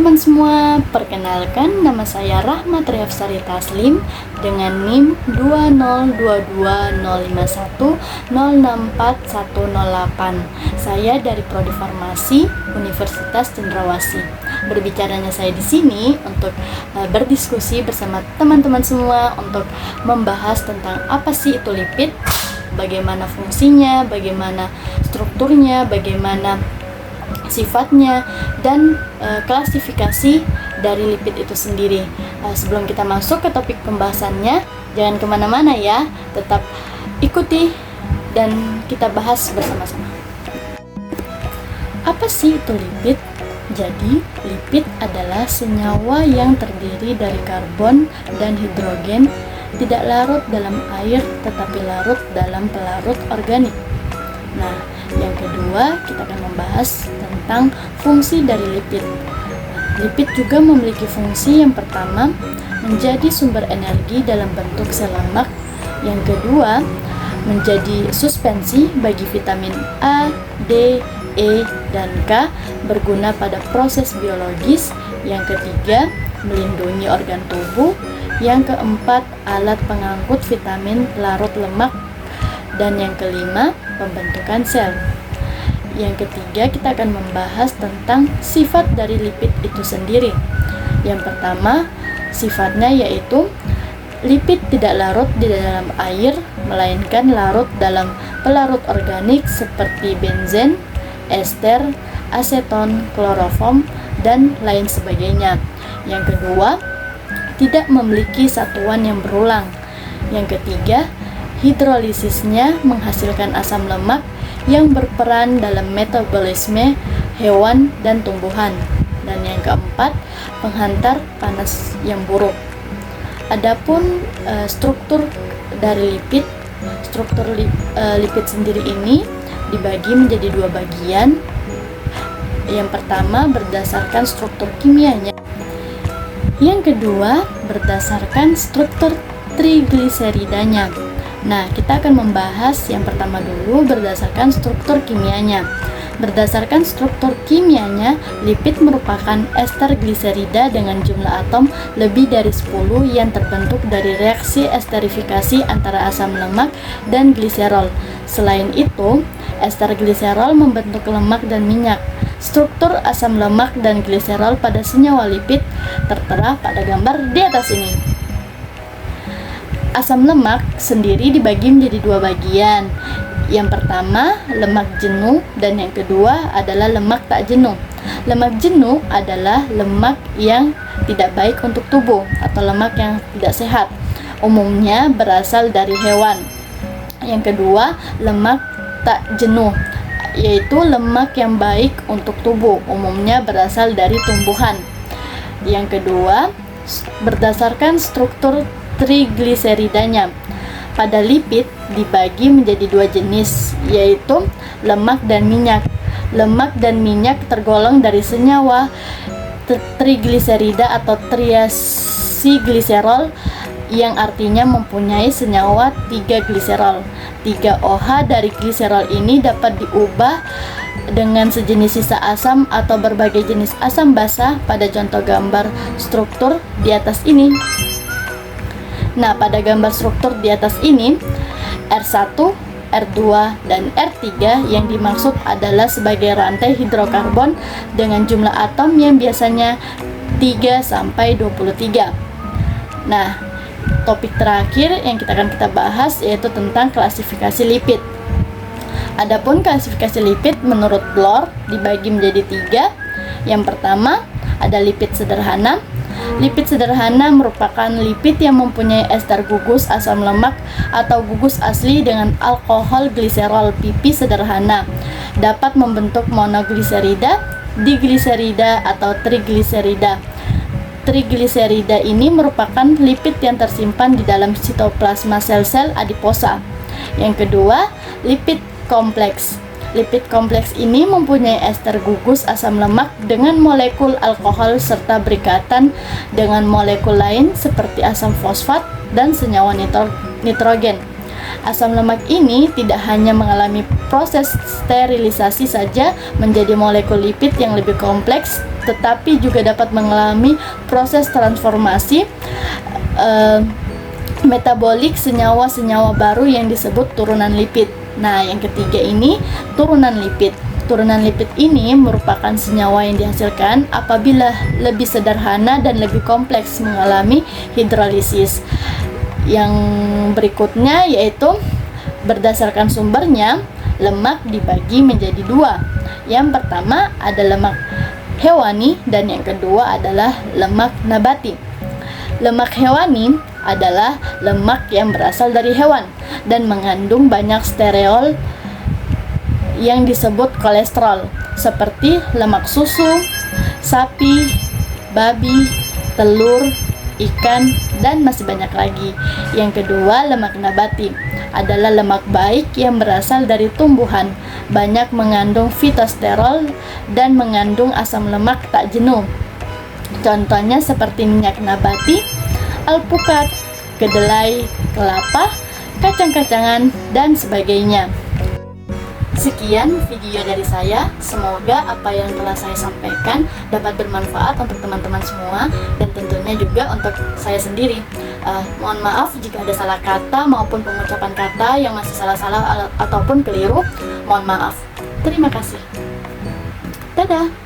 teman-teman semua, perkenalkan nama saya Rahmat Riyafsari Taslim dengan NIM 2022051064108. Saya dari Prodi Farmasi Universitas Cendrawasih. Berbicaranya saya di sini untuk berdiskusi bersama teman-teman semua untuk membahas tentang apa sih itu lipid, bagaimana fungsinya, bagaimana strukturnya, bagaimana sifatnya, dan klasifikasi dari lipid itu sendiri. Sebelum kita masuk ke topik pembahasannya, jangan kemana-mana ya, tetap ikuti dan kita bahas bersama-sama. Apa sih itu lipid? Jadi, lipid adalah senyawa yang terdiri dari karbon dan hidrogen, tidak larut dalam air tetapi larut dalam pelarut organik. Nah, yang kedua, kita akan membahas tentang fungsi dari lipid. Lipid juga memiliki fungsi yang pertama, menjadi sumber energi dalam bentuk sel lemak. Yang kedua, menjadi suspensi bagi vitamin A, D, E, dan K, berguna pada proses biologis. Yang ketiga, melindungi organ tubuh. Yang keempat, alat pengangkut vitamin larut lemak. Dan yang kelima, pembentukan sel. Yang ketiga, kita akan membahas tentang sifat dari lipid itu sendiri. Yang pertama, sifatnya yaitu lipid tidak larut di dalam air, melainkan larut dalam pelarut organik seperti benzen, ester, aseton, kloroform, dan lain sebagainya. Yang kedua, tidak memiliki satuan yang berulang. Yang ketiga, hidrolisisnya menghasilkan asam lemak yang berperan dalam metabolisme hewan dan tumbuhan. Dan yang keempat, penghantar panas yang buruk. Adapun struktur dari lipid, lipid sendiri ini dibagi menjadi dua bagian. Yang pertama berdasarkan struktur kimianya. Yang kedua berdasarkan struktur trigliseridanya. Nah, kita akan membahas yang pertama dulu berdasarkan struktur kimianya. Berdasarkan struktur kimianya, lipid merupakan ester gliserida dengan jumlah atom lebih dari 10 yang terbentuk dari reaksi esterifikasi antara asam lemak dan gliserol. Selain itu, ester gliserol membentuk lemak dan minyak. Struktur asam lemak dan gliserol pada senyawa lipid tertera pada gambar di atas ini. Asam lemak sendiri dibagi menjadi dua bagian. Yang pertama, lemak jenuh, dan yang kedua adalah lemak tak jenuh. Lemak jenuh adalah lemak yang tidak baik untuk tubuh atau lemak yang tidak sehat. Umumnya berasal dari hewan. Yang kedua, lemak tak jenuh, yaitu lemak yang baik untuk tubuh, umumnya berasal dari tumbuhan. Yang kedua, berdasarkan struktur trigliseridanya. Pada lipid dibagi menjadi dua jenis, yaitu lemak dan minyak. Lemak dan minyak tergolong dari senyawa trigliserida atau triacylglycerol, yang artinya mempunyai senyawa 3 gliserol. 3 OH dari gliserol ini dapat diubah dengan sejenis sisa asam atau berbagai jenis asam basa pada contoh gambar struktur di atas ini. Nah, pada gambar struktur di atas ini, R1, R2, dan R3 yang dimaksud adalah sebagai rantai hidrokarbon dengan jumlah atom yang biasanya 3-23. Nah, topik terakhir yang kita bahas yaitu tentang klasifikasi lipid. Adapun klasifikasi lipid menurut Bloor dibagi menjadi 3. Yang pertama, ada lipid sederhana. Lipid sederhana merupakan lipid yang mempunyai ester gugus asam lemak atau gugus asli dengan alkohol gliserol pipi sederhana. Dapat membentuk monogliserida, digliserida, atau trigliserida. Trigliserida ini merupakan lipid yang tersimpan di dalam sitoplasma sel-sel adiposa. Yang kedua, lipid kompleks. Lipid kompleks ini mempunyai ester gugus asam lemak dengan molekul alkohol serta berikatan dengan molekul lain seperti asam fosfat dan senyawa nitrogen. Asam lemak ini tidak hanya mengalami proses sterilisasi saja menjadi molekul lipid yang lebih kompleks, tetapi juga dapat mengalami proses transformasi metabolik senyawa-senyawa baru yang disebut turunan lipid. Nah, yang ketiga ini turunan lipid. Turunan lipid ini merupakan senyawa yang dihasilkan apabila lebih sederhana dan lebih kompleks mengalami hidrolisis. Yang berikutnya yaitu berdasarkan sumbernya, lemak dibagi menjadi dua. Yang pertama ada lemak hewani dan yang kedua adalah lemak nabati. Lemak hewani adalah lemak yang berasal dari hewan dan mengandung banyak sterol yang disebut kolesterol, seperti lemak susu, sapi, babi, telur, ikan, dan masih banyak lagi. Yang kedua, lemak nabati adalah lemak baik yang berasal dari tumbuhan, banyak mengandung fitosterol dan mengandung asam lemak tak jenuh. Contohnya seperti minyak nabati, alpukat, kedelai, kelapa, kacang-kacangan, dan sebagainya. Sekian video dari saya, semoga apa yang telah saya sampaikan dapat bermanfaat untuk teman-teman semua dan tentunya juga untuk saya sendiri. Mohon maaf jika ada salah kata maupun pengucapan kata yang masih salah-salah ataupun keliru, mohon maaf. Terima kasih. Dadah.